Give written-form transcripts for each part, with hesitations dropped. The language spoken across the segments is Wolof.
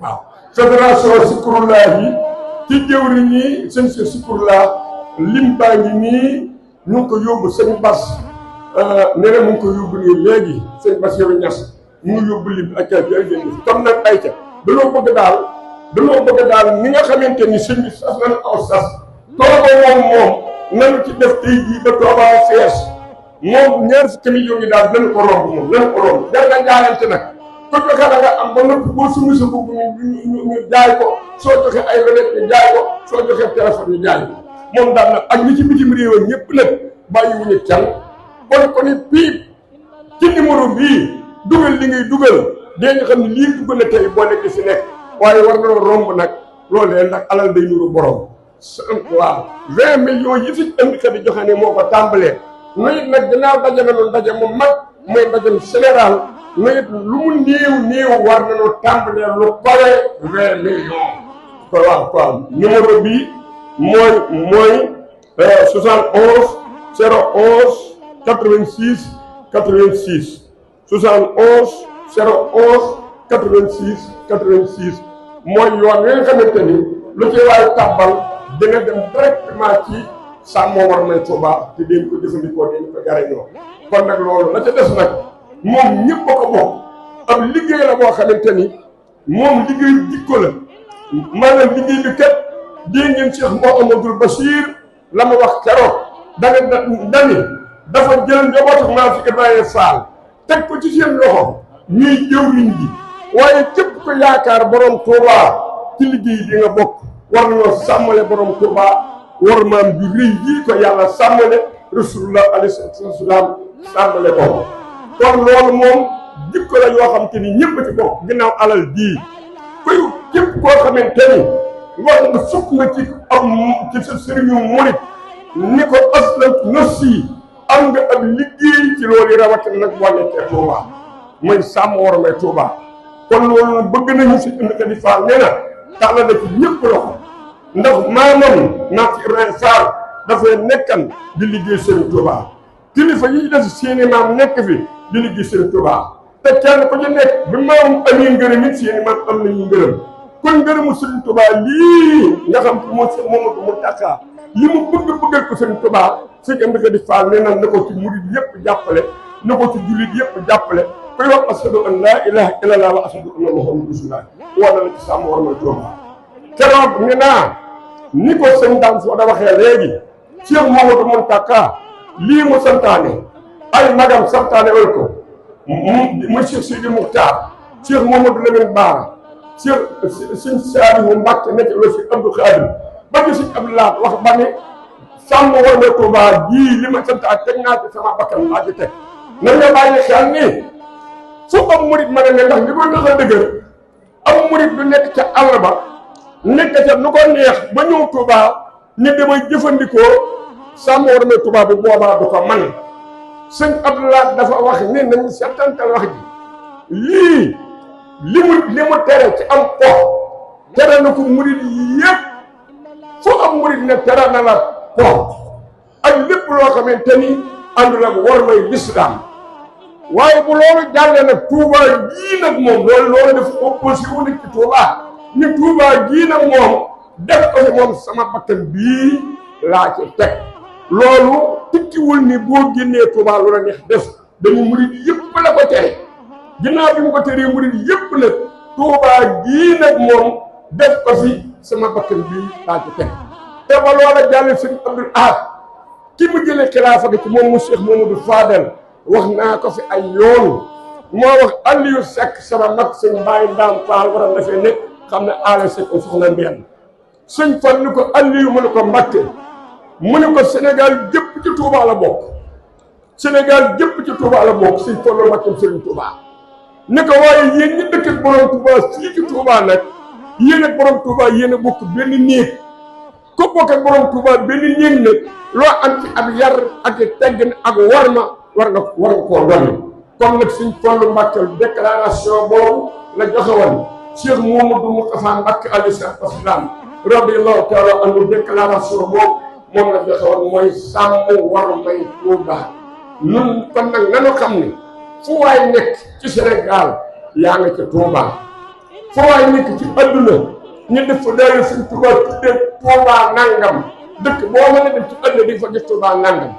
waaw fédération Zikrullah yi ci jëwriñ ñi sëñ si Zikrullah lim baa ngi nii ñu ngi ko yóbbu sëñ Bas nee na mu ngi ko yóbbu nii léegi sëñ Bas yow Ñas mu ngi yóbbu lim ak jërëjëf comme nag ay ca dañoo bëgg daal ni nga xamante ni sëñ bi sas nañu aw sas tooba moom nanu ci def tey jii ba Touba fees moom ñaar fukki millions yi daal nañu ko romb jar na jaayante nag ko joxe la nga am ba noppi boo sumi sa bugg ñu jaay ko soo joxe ay lunette ñu jaay ko soo joxe téléphone ñu jaay ko moom daal nag ak ñi ci bitim réew ñëpp nag bàyyiwuñu kenn kon ni piip ci numéro bii dugal li ngay dugal dee nga xam ne lii dugg na tey boo nekk si nekk waaye war na romb nag loolee nag alal day nuru borom waaw 20 millions yi fi indi kat di joxe ne moo ko tàmbalee nuyit nag ginnaaw daje na noonu daje mu mag mooy ndajem général nuyit lu mu néew war na noo tàmbalee lu pare 20 millions waaw numéro bi mooy 71 011 86 86 71 011 86 86 mooy yoon wi nga xamante ni lu ci waay tàbbal dina dem directement ci Sam Mor Warmay Touba te dañ ko jëfandikoo dañ ko jariñoo kon nag loolu la ca des nag moom ñëpp a ko bokk ab liggéey la boo xamante ni moom liggéey jikko la maanaam liggéey bi kat dégg ngeen Cheikh Mouhamadoul Bachir la ma wax keroog dani dafa jël njabootu maa fi Ibrahima Fall teg ko ci seen loxo ñuy jëwriñ ji waaye képp ko yaakaar borom Touba ci liggéey bi nga bokk war nañoo sàmmale borom Touba war maam bi rëy yii ko yàlla sàmmale rasulullah alayhi salaam sàmmale ko kon loolu moom jikko la yoo xam te ni ñëpp ci bokk ginnaaw alal jii koy képp koo xamante ni war nga sukk nga ci sa sëriñu murit ni ko aslam nafsi am nga ab liggéey ci loolu rawatina nag boo nekkee Touba mooy Sam Mor Warmay Touba kon loolu bëgg nañu si indi ka di faal nee na tàlla na ci ñëpp loxo ndax maamam naat Ibrahima Fall dafay nekkan di liggéey Serigne Touba kilifa yi def seeni maam nekk fi di liggéey Serigne Touba te kenn ku ci nekk bi maamam amee ngërëm it seeni maam am nañu ngërëm kon ngërëmu Serigne Touba lii nga xam moo si Mamadou Mountakha li mu bëggal ko Serigne Touba si indi ka di faal nee na na ko ci murid yëpp jàppale na ko ci jullit yëpp jàppale koy wax ashadu an laa ilaha illallah wa ashadu anna muhammadan rasulullah woo na la ci Sam Mor Warmay Touba keroog ni naa ni ko sëñ Dame Soda waxee léegi Cheikh Mouhamadou Mountakha lii mu santaane ay magam santaane wal ko mu Cheikh Sidi Moukhtar Cheikh Mouhamadou Lamine Bara Cheikh sëñ Saliou Mbacké nekk la si Abdou Khadim ba ci sëñ Abdou Lahad wax ba ne Sam Mor Warmay Touba jii li ma santaane teg naa ci sama bakkan laa ci teg na nga bàyyi xel ni fu am murit ma ne ndax li ko tax a dëgër am murit du nekk ca àll ba nekk ca nu ko neex ba ñëw Touba ni damay jëfandikoo Sam Mor Warmay Touba bi boobaa du ko man sëñ Abdoulaye dafa wax ni nañu settantal wax ji lii li mu tere ci am po tere na ko murit yëpp fu am murit ne tere na la po ak lépp loo xamante ni àndul ak wormay lislaam waaye bu loolu jàllee nag Touba gii nag moom loolu def opposé wu nekk ci Touba ni Touba gii nag moom def ko si moom sama bakkan bii laa ci teg loolu tikkiwul ni boo génnee Touba lu la neex def dañu murid yëpp la ko tere ginnaaw bi mu ko teree murid yëpp nag Touba gii nag moom def ko si sama bakkan bii laa ci teg te ba loola jàllee sëñ Abdoul Ahad ki mu jëlee xilaafa gi ci moom mu Cheikh Mamadou Fadel wax naa ko fi ay yoon moo wax Aliou Seck sama mag sëñ Baye Ndam Fall war a defee nekk xam ne Aliou Seck soxna Mbène sëñ Fall ni ko Aliou mu ne ko Mbacké mu ne ko Sénégal jëpp ci Touba la bokk Sénégal jëpp ci Touba la bokk sëñ Fall Mbacké sëriñ Touba ne ko waaye yéen ñi dëkk ak borom Touba fii ci Touba nag yéen ak borom Touba yéen a bokk benn néeg ko bokk ak borom Touba benn néeg nag loo am ci ab yar ak teggin ak warma war nga koo dolli kon nag suñ Fallu Mbacké déclaration boobu la joxe woon Cheikh Mouhamadou Moustapha Mbacké alayhi salaatu wa salaam radiyallahu taala anhu déclaration boobu moom la joxe woon mooy Sam Mor Warmay Touba ñun kon nag nanu xam ne fu waay nekk ci Sénégal yaa nga ca Touba foo waay nekk ci adduna ñu def fa daayira Sëñ Tuubaa tuddee Tuubaa nangam dëkk boo mën a dem ci adduna di nga fa gis Tuubaa nangam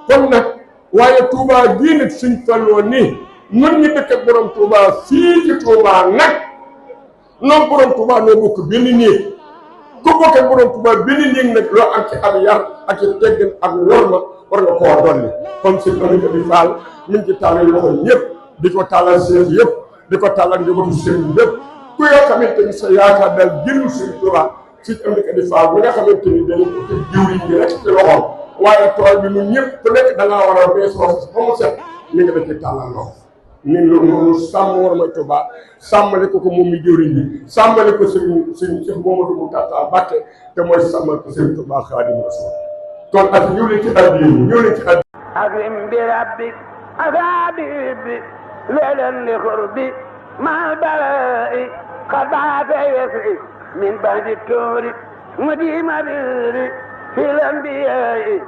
kon nag waaye Tuubaa gii nag Sëñ Fallu nii ñun ñu dëkk ak borom Tuubaa fii ci Tuubaa nag noonu borom Tuubaa noo bokk benn néeg ku bokk ak borom Tuubaa benn néeg nag loo am ci ab yar ak ci teggin ak worma war nga koo dolli comme si Amady Khady Fall mi ngi ci tàllal loxo ñëpp di ko tàllal seet yëpp di ko tàllal njabootu seen yëpp ku yoo xamante ni sa yaakaar daal génn Sëñ Tuubaa si Amady Khady Fall mi nga xamante ni dañu ko teg jiwriñ bi rek ci loxoom waaye tool bi ñun ñëpp ku nekk da ngaa war a bees wax ba mu set mi nga da ci tàllal loxo ñun loolu sàmm war may Tuubaa sàmmale ko moom mi jëwriñ bi sàmmale ko sëñ Cheikh Mamadou Mountakha Mbacké te mooy sàmmal ko Sëñ Tuubaa Xaadimu Rasuul kon ak ñëw leen ci addiya ñëw leen ci addiya أكرم بربك أفابيب ليلا لقربي مع البلاء قد بعث يسعي من بعد التور مديم بري في الأنبياء